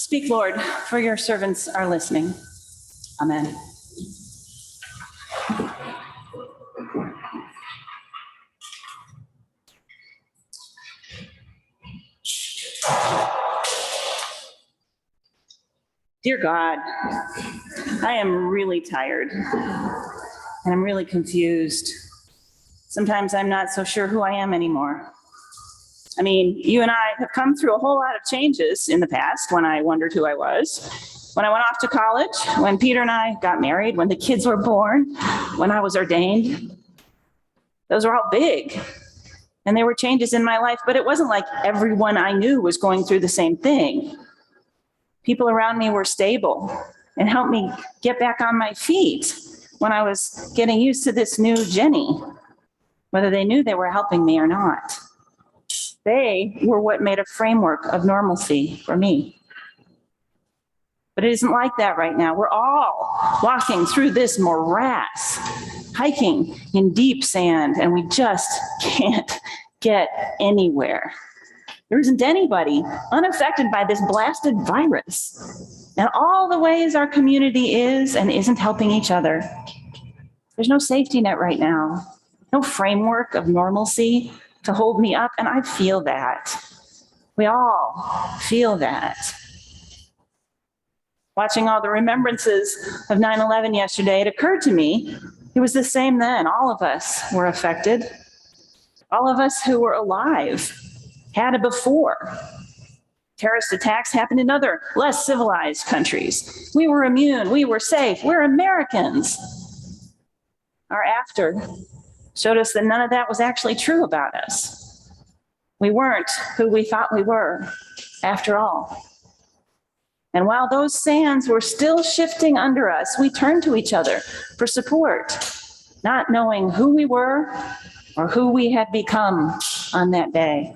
Speak, Lord, for your servants are listening. Amen. Dear God, I am really tired and I'm really confused. Sometimes I'm not so sure who I am anymore. I mean, you and I have come through a whole lot of changes in the past when I wondered who I was. When I went off to college, when Peter and I got married, when the kids were born, when I was ordained. Those were all big. And there were changes in my life, but it wasn't like everyone I knew was going through the same thing. People around me were stable and helped me get back on my feet when I was getting used to this new Jenny, whether they knew they were helping me or not. They were what made a framework of normalcy for me. But it isn't like that right now. We're all walking through this morass, hiking in deep sand, and we just can't get anywhere. There isn't anybody unaffected by this blasted virus. And all the ways our community is and isn't helping each other. There's no safety net right now, no framework of normalcy to hold me up, and I feel that. We all feel that. Watching all the remembrances of 9/11 yesterday, it occurred to me it was the same then. All of us were affected. All of us who were alive had it before. Terrorist attacks happened in other, less civilized countries. We were immune. We were safe. We're Americans. Our after showed us that none of that was actually true about us. We weren't who we thought we were, after all. And while those sands were still shifting under us, we turned to each other for support, not knowing who we were or who we had become on that day.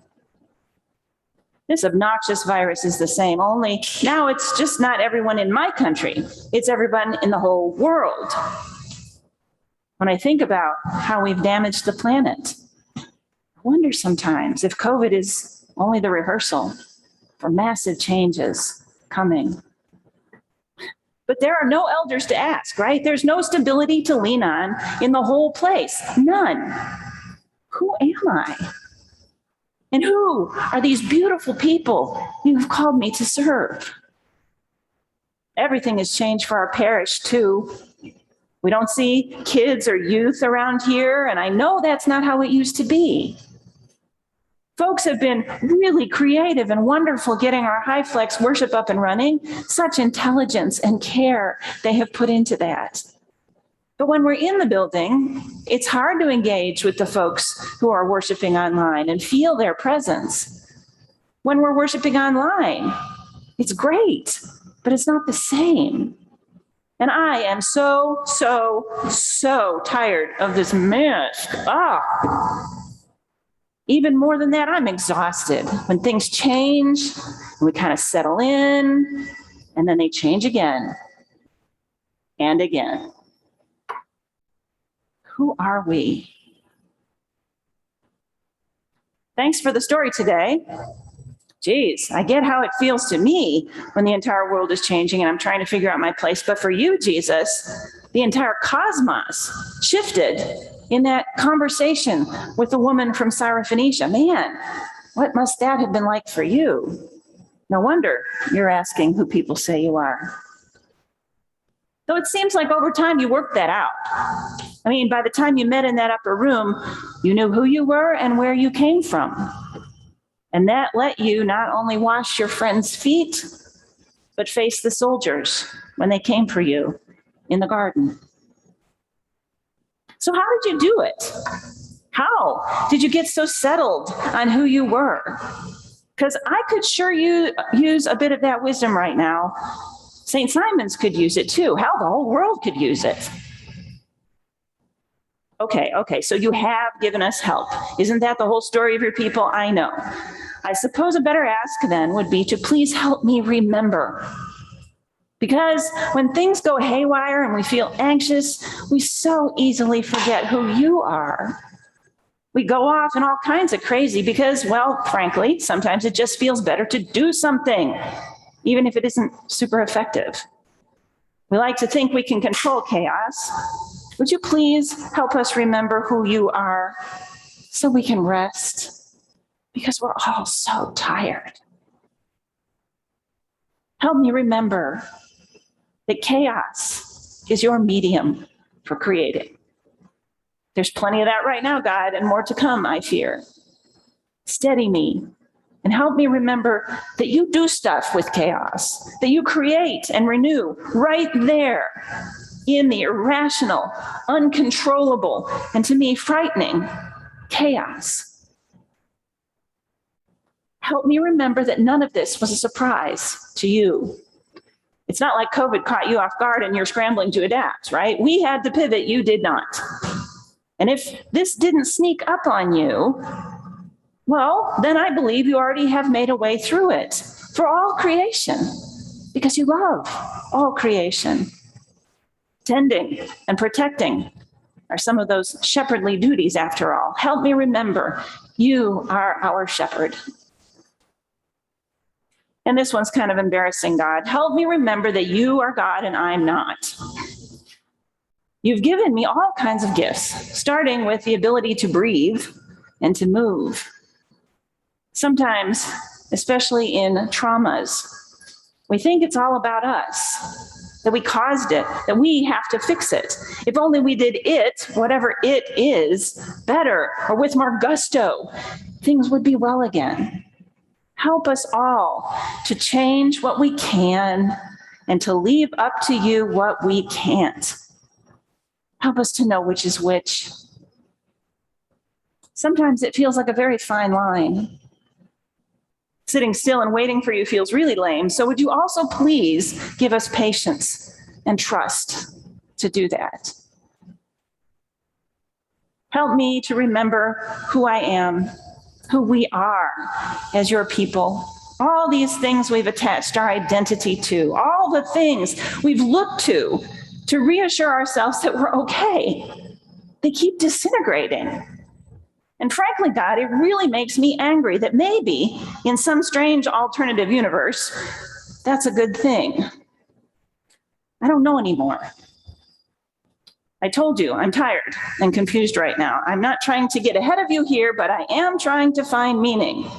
This obnoxious virus is the same, only now it's just not everyone in my country. It's everyone in the whole world. When I think about how we've damaged the planet, I wonder sometimes if COVID is only the rehearsal for massive changes coming. But there are no elders to ask, right? There's no stability to lean on in the whole place. None. Who am I? And who are these beautiful people you've called me to serve? Everything has changed for our parish, too. We don't see kids or youth around here, and I know that's not how it used to be. Folks have been really creative and wonderful getting our high flex worship up and running. Such intelligence and care they have put into that. But when we're in the building, it's hard to engage with the folks who are worshiping online and feel their presence. When we're worshiping online, it's great, but it's not the same. And I am so tired of this mess. Even more than that, I'm exhausted. When things change, we kind of settle in, and then they change again and again. Who are we? Thanks for the story today. Geez, I get how it feels to me when the entire world is changing and I'm trying to figure out my place. But for you, Jesus, the entire cosmos shifted in that conversation with the woman from Syrophoenicia. Man, what must that have been like for you? No wonder you're asking who people say you are. Though it seems like over time you worked that out. I mean, by the time you met in that upper room, you knew who you were and where you came from. And that let you not only wash your friends' feet, but face the soldiers when they came for you in the garden. So how did you do it? How did you get so settled on who you were? Because I could sure use a bit of that wisdom right now. St. Simon's could use it too. Hell, the whole world could use it. Okay, so you have given us help. Isn't that the whole story of your people? I know. I suppose a better ask then would be to please help me remember. Because when things go haywire and we feel anxious, we so easily forget who you are. We go off in all kinds of crazy because, well, frankly, sometimes it just feels better to do something. even if it isn't super effective. We like to think we can control chaos. Would you please help us remember who you are so we can rest? Because we're all so tired. Help me remember that chaos is your medium for creating. There's plenty of that right now, God, and more to come, I fear. Steady me and help me remember that you do stuff with chaos, that you create and renew right there in the irrational, uncontrollable, and to me, frightening chaos. Help me remember that none of this was a surprise to you. It's not like COVID caught you off guard and you're scrambling to adapt, right? We had to pivot, you did not. And if this didn't sneak up on you, well, then I believe you already have made a way through it for all creation, because you love all creation. Tending and protecting are some of those shepherdly duties, after all. Help me remember you are our shepherd. And this one's kind of embarrassing, God. Help me remember that you are God and I'm not. You've given me all kinds of gifts, starting with the ability to breathe and to move. Sometimes, especially in traumas, we think it's all about us, that we caused it, that we have to fix it. If only we did it, whatever it is, better or with more gusto, things would be well again. Help us all to change what we can and to leave up to you what we can't. Help us to know which is which. Sometimes it feels like a very fine line. Sitting still and waiting for you feels really lame. So would you also please give us patience and trust to do that? Help me to remember who I am, who we are as your people. All these things we've attached our identity to, all the things we've looked to reassure ourselves that we're okay. They keep disintegrating. And frankly, God, it really makes me angry that maybe in some strange alternative universe, that's a good thing. I don't know anymore. I told you I'm tired and confused right now. I'm not trying to get ahead of you here, but I am trying to find meaning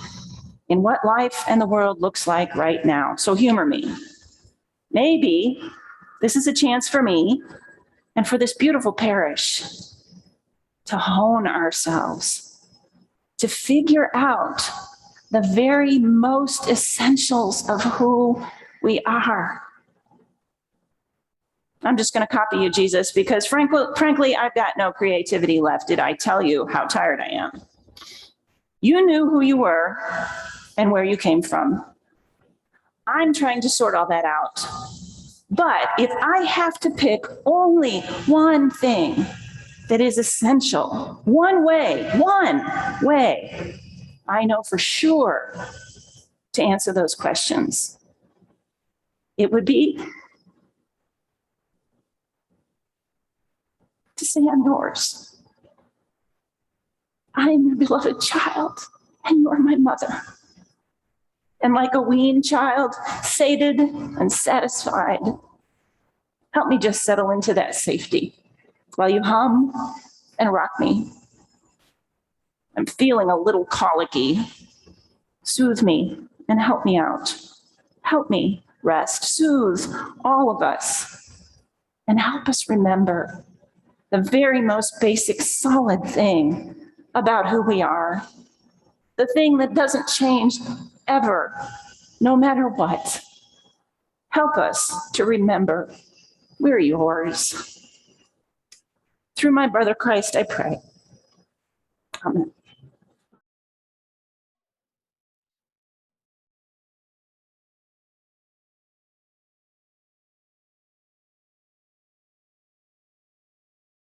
in what life and the world looks like right now. So humor me. Maybe this is a chance for me and for this beautiful parish to hone ourselves, to figure out the very most essentials of who we are. I'm just going to copy you, Jesus, because frankly, I've got no creativity left. Did I tell you how tired I am? You knew who you were and where you came from. I'm trying to sort all that out. But if I have to pick only one thing that is essential, one way, I know for sure to answer those questions, it would be to say I'm yours. I am your beloved child, and you are my mother. And like a weaned child, sated and satisfied, help me just settle into that safety while you hum and rock me. I'm feeling a little colicky. Soothe me and help me out. Help me rest, soothe all of us, and help us remember the very most basic, solid thing about who we are, the thing that doesn't change ever, no matter what. Help us to remember we're yours. Through my brother Christ, I pray. Amen.